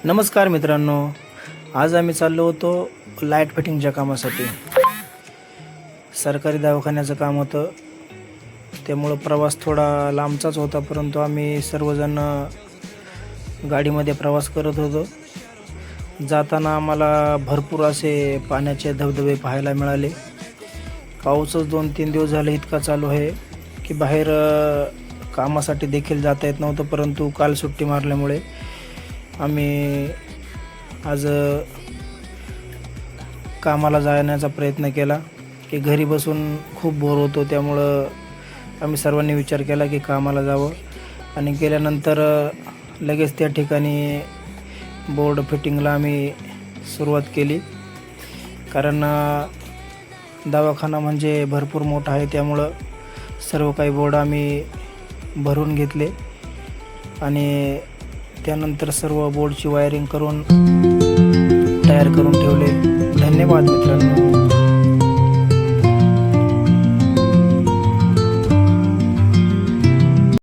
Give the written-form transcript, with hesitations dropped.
नमस्कार मित्रांनो, आज आम्ही चाललो होतो लाईट फिटिंगच्या कामासाठी। सरकारी दवाखान्याचं काम होतं, त्यामुळं प्रवास थोडा लांबचाच होता, परंतु आम्ही सर्वजण गाडीमध्ये प्रवास करत होतो। जाताना आम्हाला भरपूर असे पाण्याचे धबधबे पाहायला मिळाले। पाऊसच 2-3 दिवस झाले इतका चालू आहे की बाहेर कामासाठी देखील जाता येत नव्हतं, परंतु काल सुट्टी मारल्यामुळे आम्ही आज कामाला जाण्याचा प्रयत्न केला की घरी बसून खूप बोर होतो, त्यामुळं आम्ही सर्वांनी विचार केला की कामाला जावं। आणि गेल्यानंतर लगेच त्या ठिकाणी बोर्ड फिटिंगला आम्ही सुरुवात केली, कारण दवाखाना म्हणजे भरपूर मोठा आहे, त्यामुळं सर्व काही बोर्ड आम्ही भरून घेतले आणि त्यानंतर सर्व बोर्डची वायरिंग करून तयार करून ठेवले। धन्यवाद मित्रांनो।